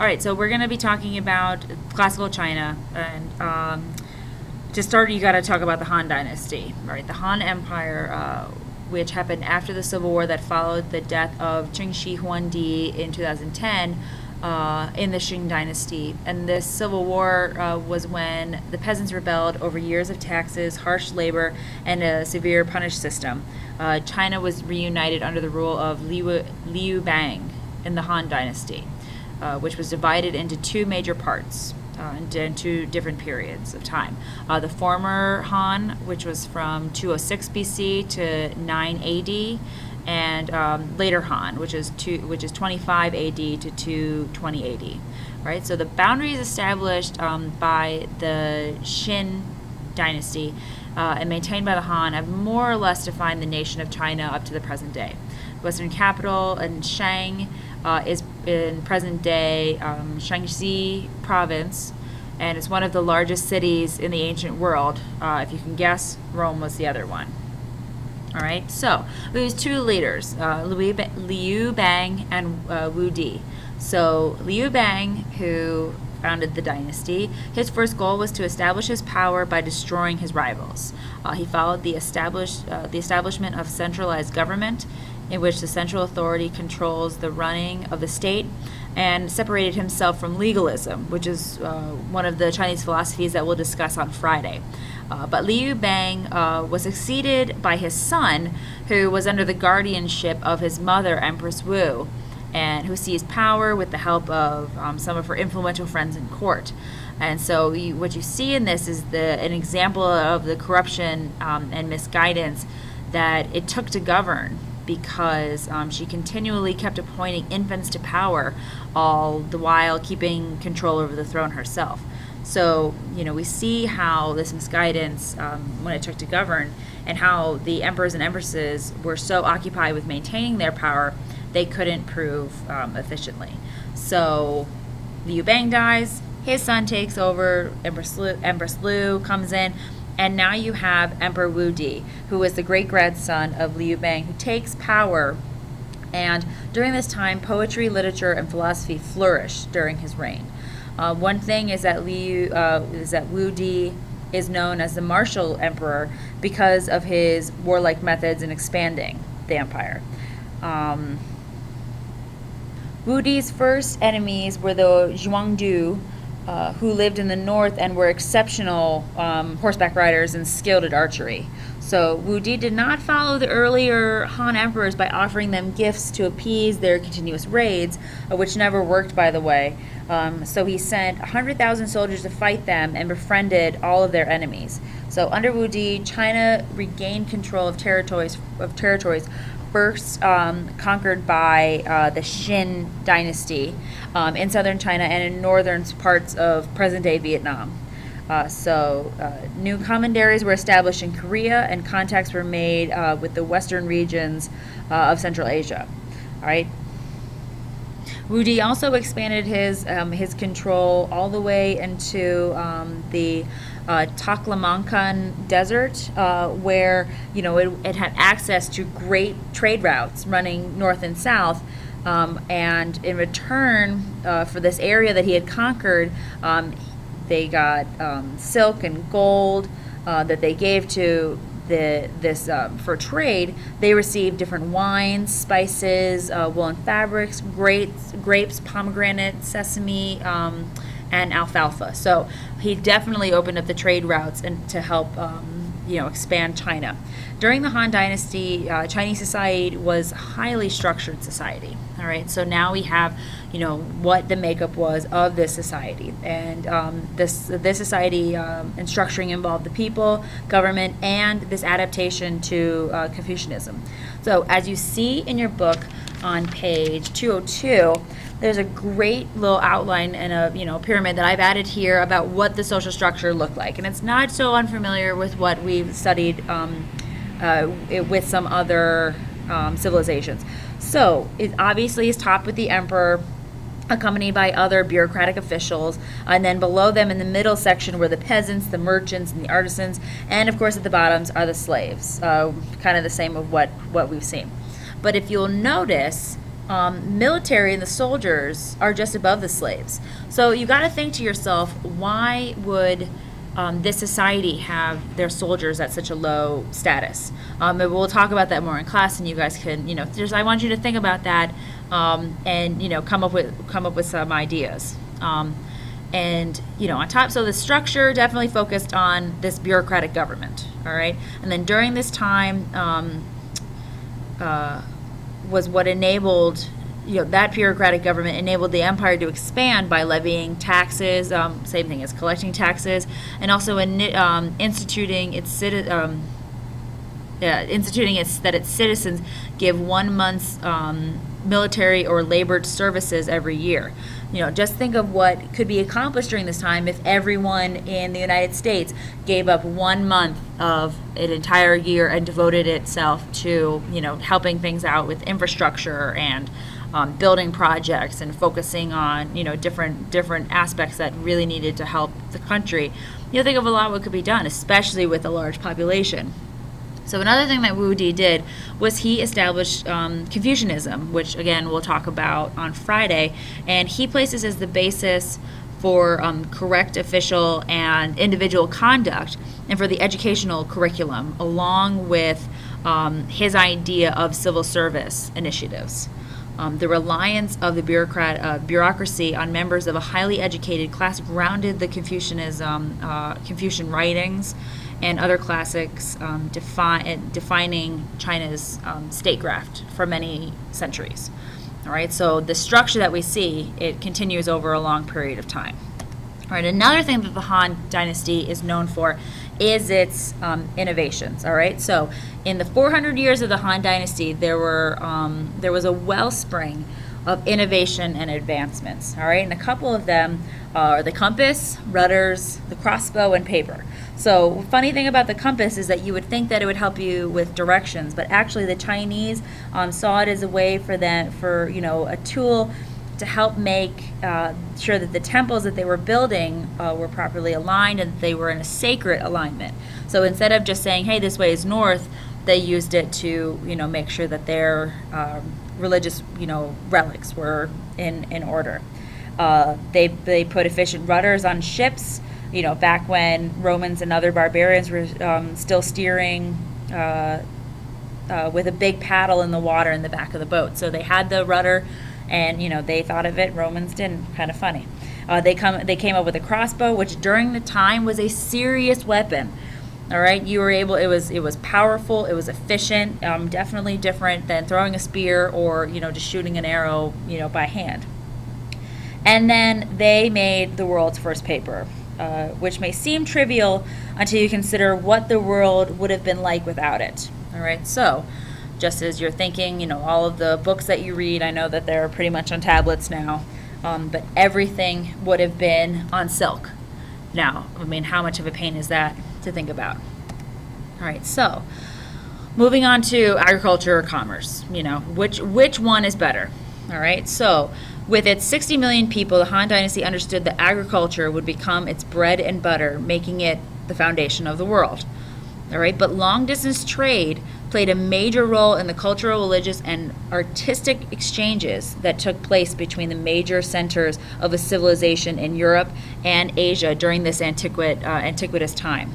All right, so we're going to be talking about classical China, and to start, you got to talk about the Han Dynasty. Right, the Han Empire, which happened after the civil war that followed the death of Qing Shi Huangdi in 2010. In the Qing Dynasty. And this civil war was when the peasants rebelled over years of taxes, harsh labor, and a severe punish system. China was reunited under the rule of Liu Bang in the Han Dynasty, which was divided into two major parts. In two different periods of time. The former Han, which was from 206 BC to 9 AD, and later Han, which is 25 AD to 220 AD, right? So the boundaries established by the Qin dynasty and maintained by the Han have more or less defined the nation of China up to the present day. The western capital in Shang is in present-day Shaanxi province, and it's one of the largest cities in the ancient world. If you can guess, Rome was the other one. All right, so there's two leaders, Liu Bang and Wu Di. So Liu Bang, who founded the dynasty, his first goal was to establish his power by destroying his rivals. He followed the establishment of centralized government, in which the central authority controls the running of the state, and separated himself from legalism, which is one of the Chinese philosophies that we'll discuss on Friday. But Liu Bang was succeeded by his son, who was under the guardianship of his mother, Empress Wu, and who seized power with the help of some of her influential friends in court. And so what you see in this is an example of the corruption and misguidance that it took to govern, because she continually kept appointing infants to power, all the while keeping control over the throne herself. So, we see how this misguidance, when it took to govern, and how the emperors and empresses were so occupied with maintaining their power, they couldn't prove efficiently. So, Liu Bang dies, his son takes over, Empress Liu comes in, and now you have Emperor Wu Di, who is the great-grandson of Liu Bang, who takes power. And during this time, poetry, literature, and philosophy flourished during his reign. One thing is that Wu Di is known as the martial emperor because of his warlike methods in expanding the empire. Wu Di's first enemies were the Zhuangdu, who lived in the north and were exceptional horseback riders and skilled at archery. So Wu Di did not follow the earlier Han emperors by offering them gifts to appease their continuous raids, which never worked, by the way. So he sent 100,000 soldiers to fight them and befriended all of their enemies. So under Wu Di, China regained control of territories first conquered by the Qin dynasty in southern China and in northern parts of present-day Vietnam. New commanderies were established in Korea, and contacts were made with the western regions of Central Asia. All right. Wu Di also expanded his control all the way into the Taklamakan Desert, where it had access to great trade routes running north and south. And in return for this area that he had conquered, they got silk and gold that they gave to for trade. They received different wines, spices, woolen fabrics, grapes, pomegranate, sesame, and alfalfa. So he definitely opened up the trade routes and to help expand China. During the Han Dynasty, Chinese society was a highly structured society. All right, so now we have, what the makeup was of this society, and this society and structuring involved the people, government, and this adaptation to Confucianism. So as you see in your book on page 202, there's a great little outline and a pyramid that I've added here about what the social structure looked like, and it's not so unfamiliar with what we've studied with some other civilizations. So it obviously is topped with the emperor, accompanied by other bureaucratic officials, and then below them in the middle section were the peasants, the merchants, and the artisans, and of course at the bottoms are the slaves, kind of the same of what we've seen. But if you'll notice, military and the soldiers are just above the slaves. So you got to think to yourself, why would this society have their soldiers at such a low status? And we'll talk about that more in class, and you guys can, I want you to think about that, and come up with some ideas. And on top, so the structure definitely focused on this bureaucratic government. All right, and then during this time was what enabled, that bureaucratic government enabled the empire to expand by levying taxes, same thing as collecting taxes, and also instituting that its citizens give 1 month's military or labor services every year. Just think of what could be accomplished during this time if everyone in the United States gave up 1 month of an entire year and devoted itself to, helping things out with infrastructure and building projects and focusing on, different aspects that really needed to help the country. Think of a lot what could be done, especially with a large population. So another thing that Wu Di did was he established Confucianism, which again we'll talk about on Friday, and he places as the basis for correct official and individual conduct and for the educational curriculum, along with his idea of civil service initiatives. The reliance of the bureaucracy on members of a highly educated class grounded the Confucian writings and other classics defining China's statecraft for many centuries. All right, so the structure that we see, it continues over a long period of time. All right, another thing that the Han Dynasty is known for is its innovations. All right, so in the 400 years of the Han Dynasty, there was a wellspring of innovation and advancements. All right, and a couple of them are the compass, rudders, the crossbow, and paper. So funny thing about the compass is that you would think that it would help you with directions, but actually the Chinese saw it as a way for a tool to help make sure that the temples that they were building were properly aligned and that they were in a sacred alignment. So instead of just saying, hey, this way is north, they used it to make sure that their religious relics were in order. They put efficient rudders on ships, back when Romans and other barbarians were still steering with a big paddle in the water in the back of the boat. So they had the rudder, and they thought of it. Romans didn't. Kind of funny. They came up with a crossbow, which during the time was a serious weapon. All right, you were able. It was powerful. It was efficient. Definitely different than throwing a spear or just shooting an arrow by hand. And then they made the world's first paper, which may seem trivial until you consider what the world would have been like without it. All right, so just as you're thinking, all of the books that you read, I know that they're pretty much on tablets now, but everything would have been on silk. Now, how much of a pain is that to think about? All right, so moving on to agriculture or commerce, which one is better? All right, so with its 60 million people, the Han Dynasty understood that agriculture would become its bread and butter, making it the foundation of the world. All right, but long-distance trade played a major role in the cultural, religious, and artistic exchanges that took place between the major centers of a civilization in Europe and Asia during this antiquitous time.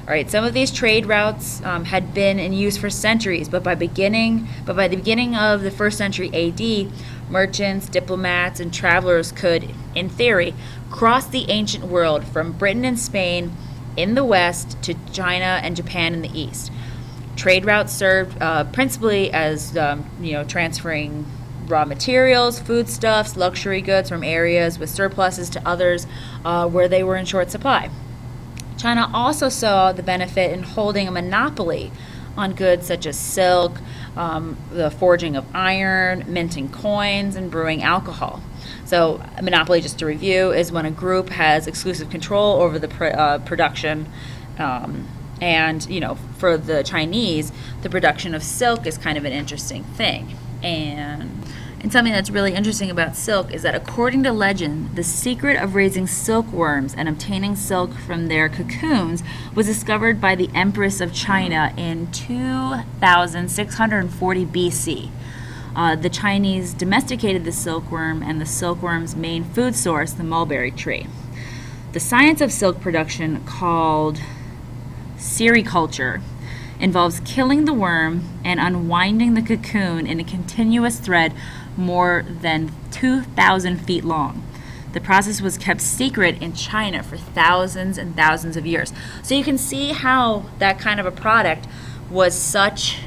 All right, some of these trade routes had been in use for centuries, but by the beginning of the first century AD, merchants, diplomats, and travelers could, in theory, cross the ancient world from Britain and Spain in the west to China and Japan in the east. Trade routes served principally as transferring raw materials, foodstuffs, luxury goods from areas with surpluses to others where they were in short supply. China also saw the benefit in holding a monopoly on goods such as silk, the forging of iron, minting coins, and brewing alcohol. So a monopoly, just to review, is when a group has exclusive control over the production. And, for the Chinese, the production of silk is kind of an interesting thing. And something that's really interesting about silk is that according to legend, the secret of raising silkworms and obtaining silk from their cocoons was discovered by the Empress of China in 2640 BC. The Chinese domesticated the silkworm and the silkworm's main food source, the mulberry tree. The science of silk production, called sericulture, involves killing the worm and unwinding the cocoon in a continuous thread more than 2,000 feet long. The process was kept secret in China for thousands and thousands of years. So you can see how that kind of a product was such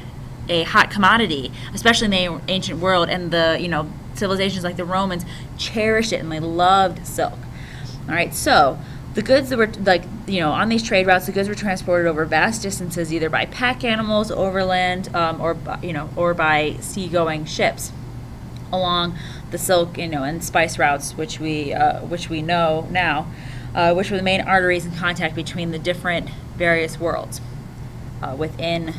a hot commodity, especially in the ancient world, and the civilizations like the Romans cherished it and they loved silk. All right, so the goods that were on these trade routes, the goods were transported over vast distances, either by pack animals overland, or by seagoing ships along the silk, and spice routes, which we know now, which were the main arteries in contact between the different various worlds within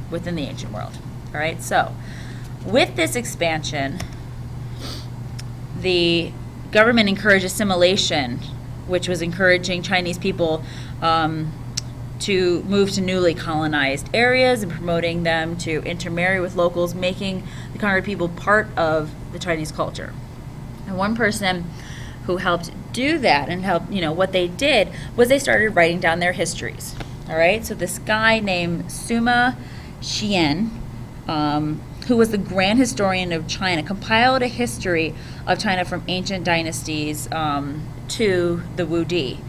the ancient world. All right, so with this expansion, the government encouraged assimilation, which was encouraging Chinese people to move to newly colonized areas and promoting them to intermarry with locals, making the Conquered people part of the Chinese culture. And one person who helped do that and what they did was they started writing down their histories. All right, so this guy named Sima Xian, who was the grand historian of China, compiled a history of China from ancient dynasties to the Wudi.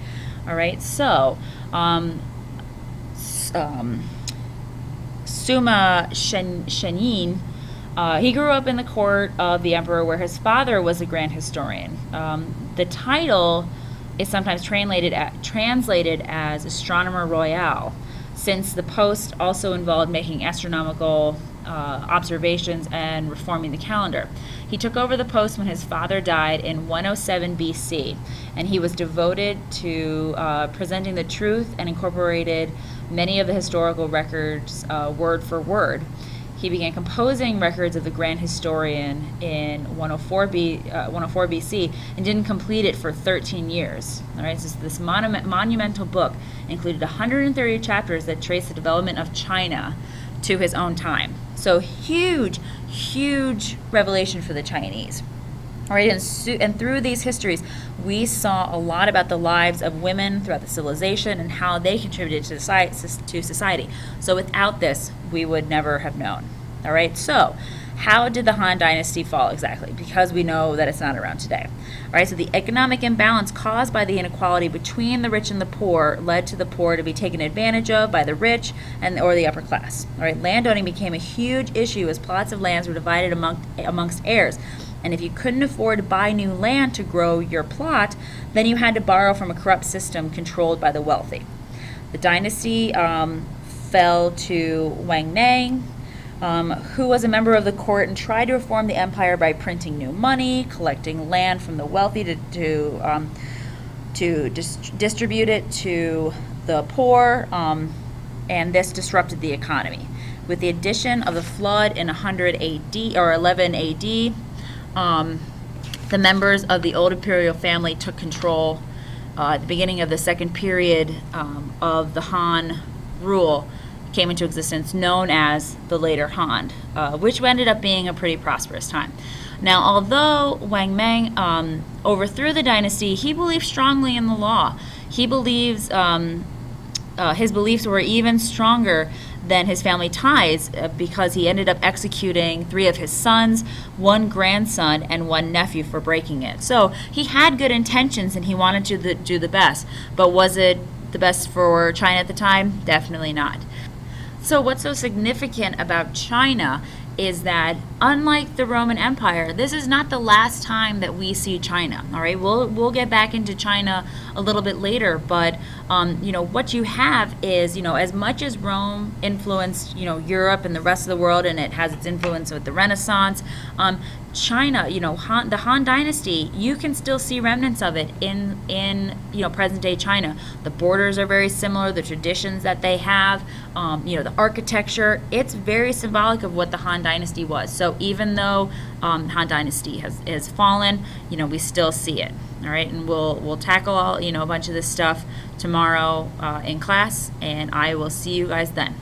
All right, so Sima Shenin, he grew up in the court of the emperor, where his father was a grand historian. The title is sometimes translated as astronomer royal, since the post also involved making astronomical observations and reforming the calendar. He took over the post when his father died in 107 BC, and he was devoted to presenting the truth and incorporated many of the historical records word for word. He began composing records of the grand historian in 104 BC and didn't complete it for 13 years. All right, so this monumental book included 130 chapters that trace the development of China to his own time. So huge revelation for the Chinese. All right, and through these histories, we saw a lot about the lives of women throughout the civilization and how they contributed to society. So without this, we would never have known. All right, so how did the Han Dynasty fall exactly? Because we know that it's not around today. All right, so the economic imbalance caused by the inequality between the rich and the poor led to the poor to be taken advantage of by the rich or the upper class. All right, landowning became a huge issue as plots of lands were divided amongst heirs. And if you couldn't afford to buy new land to grow your plot, then you had to borrow from a corrupt system controlled by the wealthy. The dynasty fell to Wang Nang, who was a member of the court and tried to reform the empire by printing new money, collecting land from the wealthy to distribute it to the poor, and this disrupted the economy. With the addition of the flood in 100 AD or 11 AD, the members of the old imperial family took control at the beginning of the second period of the Han rule came into existence, known as the later Han, which ended up being a pretty prosperous time. Now, although Wang Mang overthrew the dynasty, he believed strongly in the law. He believes his beliefs were even stronger than his family ties because he ended up executing 3 of his sons, 1 grandson, and 1 nephew for breaking it. So he had good intentions and he wanted to do the best. But was it the best for China at the time? Definitely not. So what's so significant about China is that, unlike the Roman Empire, this is not the last time that we see China. All right, we'll get back into China a little bit later, but what you have is, as much as Rome influenced Europe and the rest of the world, and it has its influence with the Renaissance, China, the Han Dynasty, you can still see remnants of it in present day China. The borders are very similar, the traditions that they have, the architecture, it's very symbolic of what the Han Dynasty was. So even though Han Dynasty has fallen, we still see it. All right, and we'll tackle a bunch of this stuff tomorrow in class, and I will see you guys then.